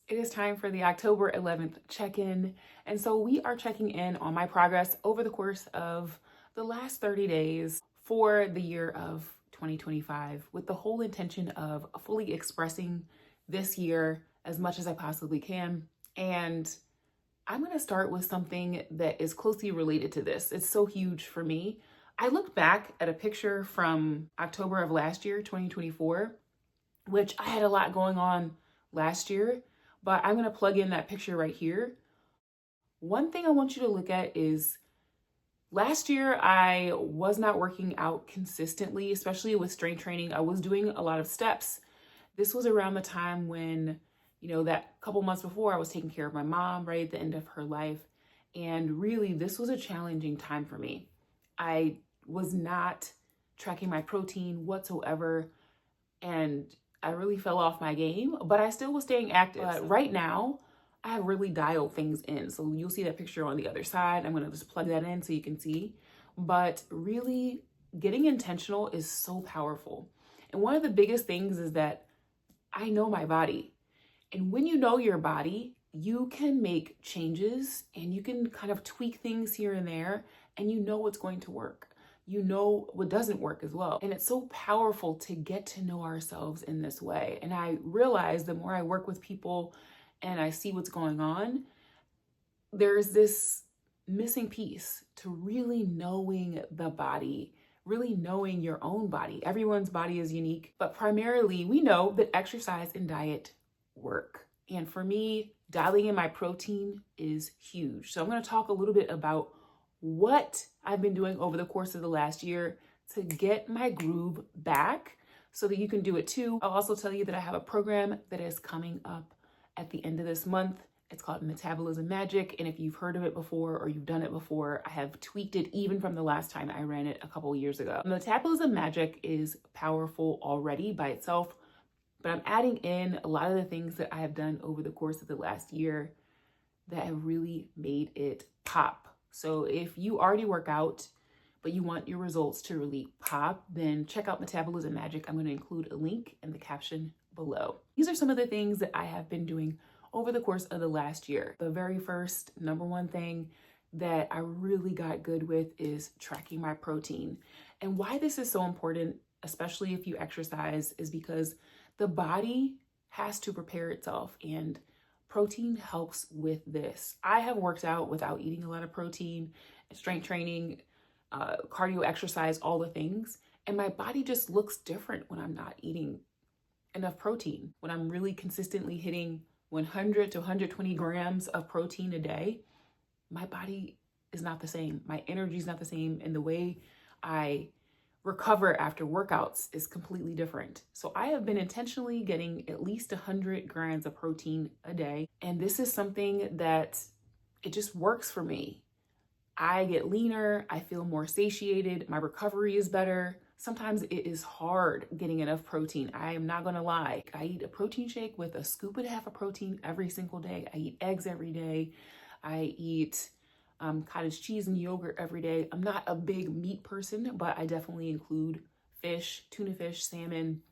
It is time for the October 11th check-in. And so we are checking in on my progress over the course of the last 30 days for the year of 2025 with the whole intention of fully expressing this year as much as I possibly can. And I'm going to start with something that is closely related to this. It's so huge for me. I looked back at a picture from October of last year, 2024, which I had a lot going on last year, but I'm going to plug in that picture right here. One thing I want you to look at is last year I was not working out consistently, especially with strength training. I was doing a lot of steps. This was around the time when, that couple months before I was taking care of my mom, right at the end of her life. And really, this was a challenging time for me. I was not tracking my protein whatsoever, and I really fell off my game, but I still was staying active. But right now, I have really dialed things in. So you'll see that picture on the other side. I'm gonna just plug that in so you can see. But really, getting intentional is so powerful. And one of the biggest things is that I know my body. And when you know your body, you can make changes and you can kind of tweak things here and there, and you know what's going to work. You know what doesn't work as well. And it's so powerful to get to know ourselves in this way. And I realize the more I work with people and I see what's going on, there's this missing piece to really knowing the body, really knowing your own body. Everyone's body is unique, but primarily we know that exercise and diet work. And for me, dialing in my protein is huge. So I'm going to talk a little bit about what I've been doing over the course of the last year to get my groove back so that you can do it too. I'll also tell you that I have a program that is coming up at the end of this month. It's called Metabolism Magic. And if you've heard of it before or you've done it before, I have tweaked it even from the last time I ran it a couple of years ago. Metabolism Magic is powerful already by itself, but I'm adding in a lot of the things that I have done over the course of the last year that have really made it pop. So if you already work out, but you want your results to really pop, then check out Metabolism Magic. I'm going to include a link in the caption below. These are some of the things that I have been doing over the course of the last year. The very first, number one thing that I really got good with is tracking my protein. And why this is so important, especially if you exercise, is because the body has to prepare itself, and protein helps with this. I have worked out without eating a lot of protein, strength training, cardio exercise, all the things. And my body just looks different when I'm not eating enough protein. When I'm really consistently hitting 100 to 120 grams of protein a day, my body is not the same. My energy is not the same. And the way I recover after workouts is completely different. So I have been intentionally getting at least 100 grams of protein a day. And this is something that it just works for me. I get leaner, I feel more satiated, my recovery is better. Sometimes it is hard getting enough protein. I am not gonna lie. I eat a protein shake with a scoop and a half of protein every single day. I eat eggs every day. I eat cottage cheese and yogurt every day. I'm not a big meat person, but I definitely include fish, tuna fish, salmon,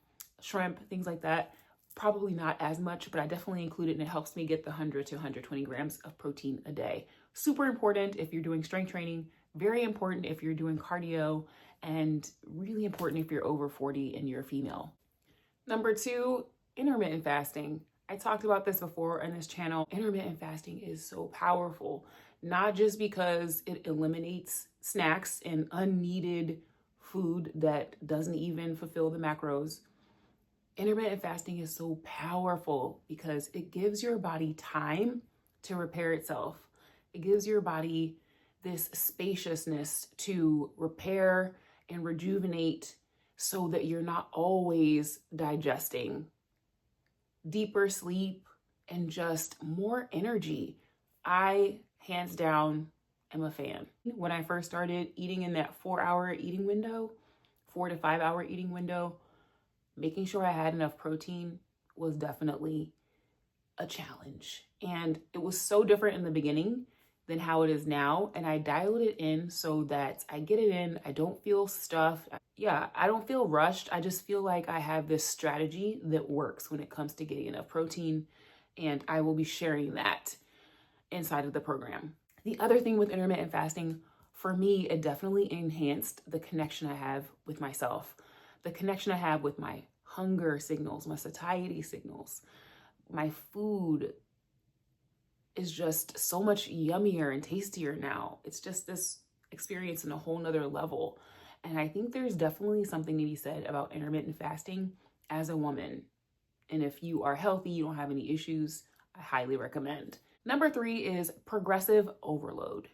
shrimp, things like that. Probably not as much, but I definitely include it, and it helps me get the 100 to 120 grams of protein a day. Super important if you're doing strength training, very important if you're doing cardio, and really important if you're over 40 and you're a female. Number two, intermittent fasting. I talked about this before on this channel. Intermittent fasting is so powerful, not just because it eliminates snacks and unneeded food that doesn't even fulfill the macros. Intermittent fasting is so powerful because it gives your body time to repair itself. It gives your body this spaciousness to repair and rejuvenate so that you're not always digesting. Deeper sleep and just more energy. I, hands down, am a fan. When I first started eating in that 4 to 5 hour eating window, making sure I had enough protein was definitely a challenge. And it was so different in the beginning than how it is now. And I dialed it in so that I get it in. I don't feel stuffed. I don't feel rushed. I just feel like I have this strategy that works when it comes to getting enough protein And I will be sharing that inside of the program. The other thing with intermittent fasting, for me, it definitely enhanced the connection I have with myself, the connection I have with my hunger signals, my satiety signals. My food is just so much yummier and tastier now. It's just this experience in a whole nother level. And I think there's definitely something to be said about intermittent fasting as a woman. And if you are healthy, you don't have any issues, I highly recommend. Number 3 is progressive overload.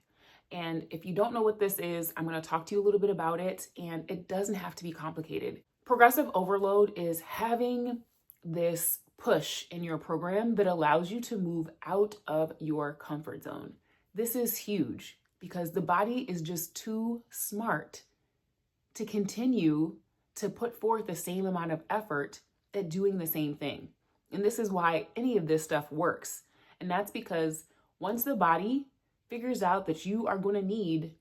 And if you don't know what this is, I'm going to talk to you a little bit about it, and it doesn't have to be complicated. Progressive overload is having this push in your program that allows you to move out of your comfort zone. This is huge because the body is just too smart to continue to put forth the same amount of effort at doing the same thing. And this is why any of this stuff works. And that's because once the body figures out that you are going to need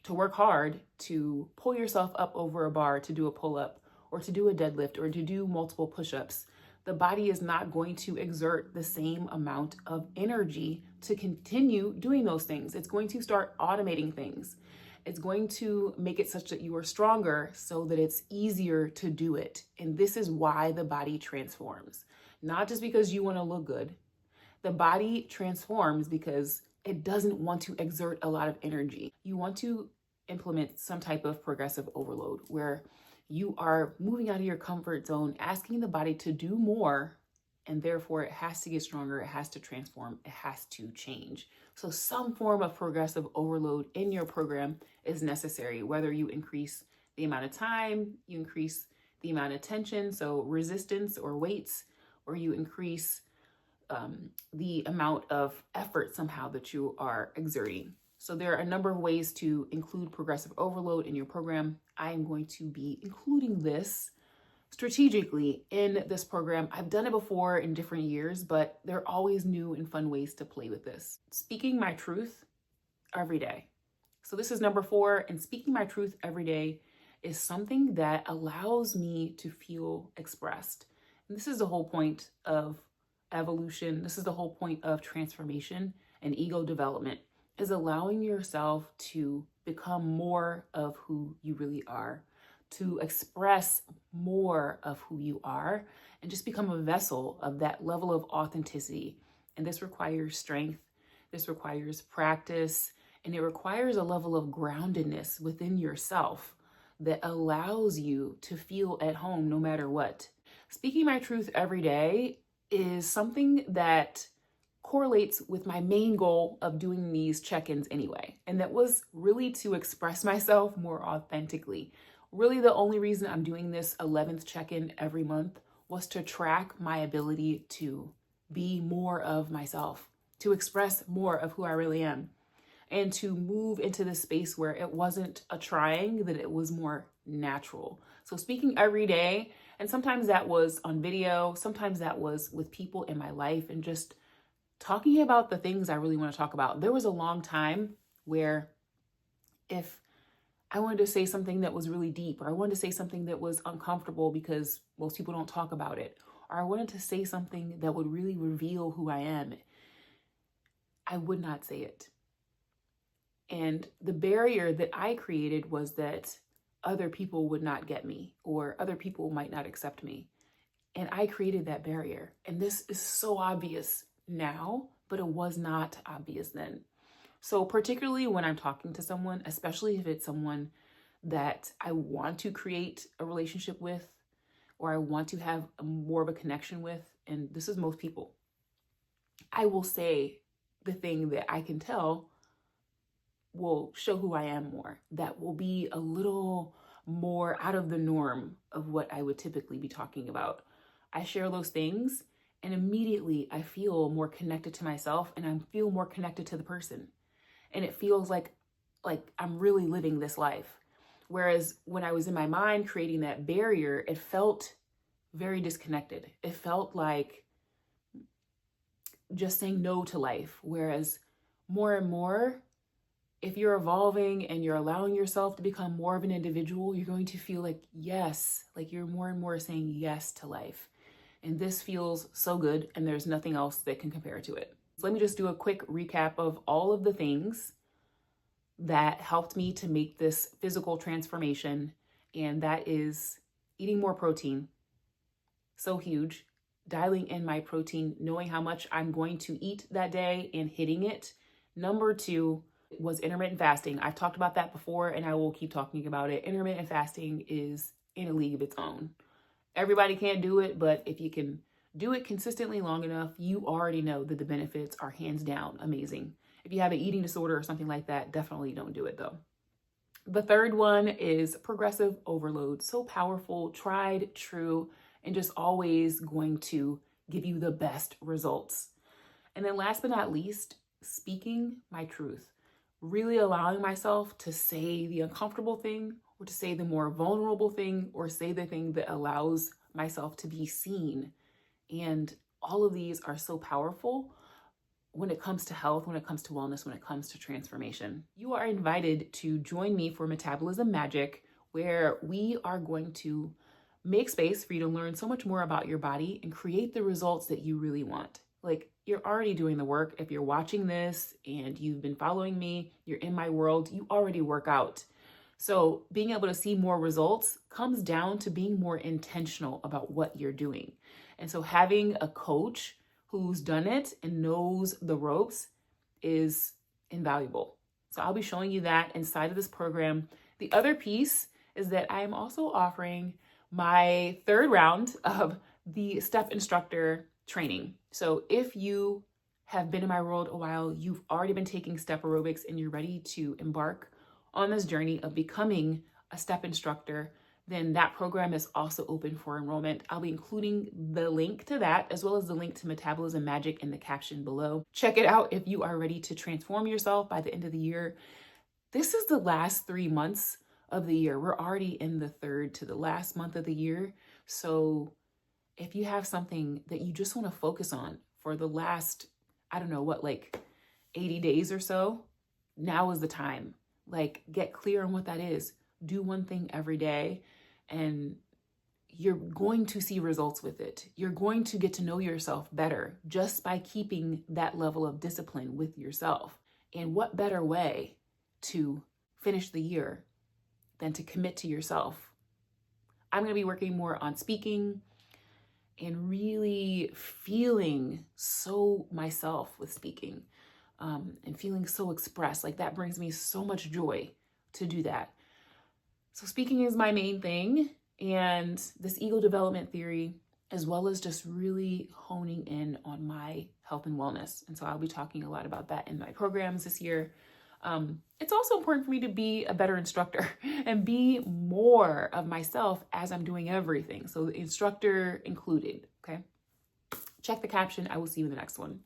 to work hard to pull yourself up over a bar to do a pull-up or to do a deadlift or to do multiple push-ups, the body is not going to exert the same amount of energy to continue doing those things. It's going to start automating things. It's going to make it such that you are stronger so that it's easier to do it. And this is why the body transforms. Not just because you want to look good. The body transforms because it doesn't want to exert a lot of energy. You want to implement some type of progressive overload where you are moving out of your comfort zone, asking the body to do more, and therefore it has to get stronger, it has to transform, it has to change. So some form of progressive overload in your program is necessary, whether you increase the amount of time, you increase the amount of tension, so resistance or weights, or you increase the amount of effort somehow that you are exerting. So there are a number of ways to include progressive overload in your program. I am going to be including this strategically in this program. I've done it before in different years, but there are always new and fun ways to play with this. Speaking my truth every day. So this is number 4, and speaking my truth every day is something that allows me to feel expressed. And this is the whole point of evolution. This is the whole point of transformation and ego development, is allowing yourself to become more of who you really are, to express more of who you are, and just become a vessel of that level of authenticity. And this requires strength, this requires practice, and it requires a level of groundedness within yourself that allows you to feel at home no matter what. Speaking my truth every day is something that correlates with my main goal of doing these check-ins anyway. And that was really to express myself more authentically. Really, the only reason I'm doing this 11th check-in every month was to track my ability to be more of myself, to express more of who I really am, and to move into the space where it wasn't a trying, that it was more natural. So speaking every day, and sometimes that was on video, sometimes that was with people in my life, and just talking about the things I really want to talk about. There was a long time where if I wanted to say something that was really deep, or I wanted to say something that was uncomfortable because most people don't talk about it, or I wanted to say something that would really reveal who I am, I would not say it. And the barrier that I created was that other people would not get me, or other people might not accept me. And I created that barrier. And this is so obvious now, but it was not obvious then. So particularly when I'm talking to someone, especially if it's someone that I want to create a relationship with, or I want to have more of a connection with, and this is most people, I will say the thing that I can tell will show who I am more. That will be a little more out of the norm of what I would typically be talking about. I share those things and immediately I feel more connected to myself, and I feel more connected to the person. And it feels like I'm really living this life. Whereas when I was in my mind creating that barrier, it felt very disconnected. It felt like just saying no to life. Whereas more and more, if you're evolving and you're allowing yourself to become more of an individual, you're going to feel like yes, like you're more and more saying yes to life. And this feels so good, and there's nothing else that can compare to it. So let me just do a quick recap of all of the things that helped me to make this physical transformation. And that is eating more protein. So huge. Dialing in my protein, knowing how much I'm going to eat that day and hitting it. Number 2 was intermittent fasting. I've talked about that before, and I will keep talking about it. Intermittent fasting is in a league of its own. Everybody can't do it, but if you can do it consistently long enough, you already know that the benefits are hands down amazing. If you have an eating disorder or something like that, definitely don't do it though. The third one is progressive overload. So powerful, tried, true, and just always going to give you the best results. And then last but not least, speaking my truth. Really allowing myself to say the uncomfortable thing, or to say the more vulnerable thing, or say the thing that allows myself to be seen. And all of these are so powerful when it comes to health, when it comes to wellness, when it comes to transformation. You are invited to join me for Metabolism Magic, where we are going to make space for you to learn so much more about your body and create the results that you really want. Like, you're already doing the work. If you're watching this and you've been following me, you're in my world, you already work out. So being able to see more results comes down to being more intentional about what you're doing. And so having a coach who's done it and knows the ropes is invaluable. So I'll be showing you that inside of this program. The other piece is that I am also offering my 3rd round of the step instructor training. So if you have been in my world a while, you've already been taking step aerobics, and you're ready to embark on this journey of becoming a step instructor, then that program is also open for enrollment. I'll be including the link to that, as well as the link to Metabolism Magic in the caption below. Check it out if you are ready to transform yourself by the end of the year. This is the last 3 months of the year. We're already in the 3rd to the last month of the year. So if you have something that you just want to focus on for the last, 80 days or so, now is the time. Like, get clear on what that is. Do one thing every day, and you're going to see results with it. You're going to get to know yourself better just by keeping that level of discipline with yourself. And what better way to finish the year than to commit to yourself? I'm going to be working more on speaking and really feeling so myself with speaking, and feeling so expressed. Like, that brings me so much joy to do that. So speaking is my main thing, and this ego development theory, as well as just really honing in on my health and wellness. And so I'll be talking a lot about that in my programs this year. It's also important for me to be a better instructor and be more of myself as I'm doing everything. So the instructor included, okay? Check the caption. I will see you in the next one.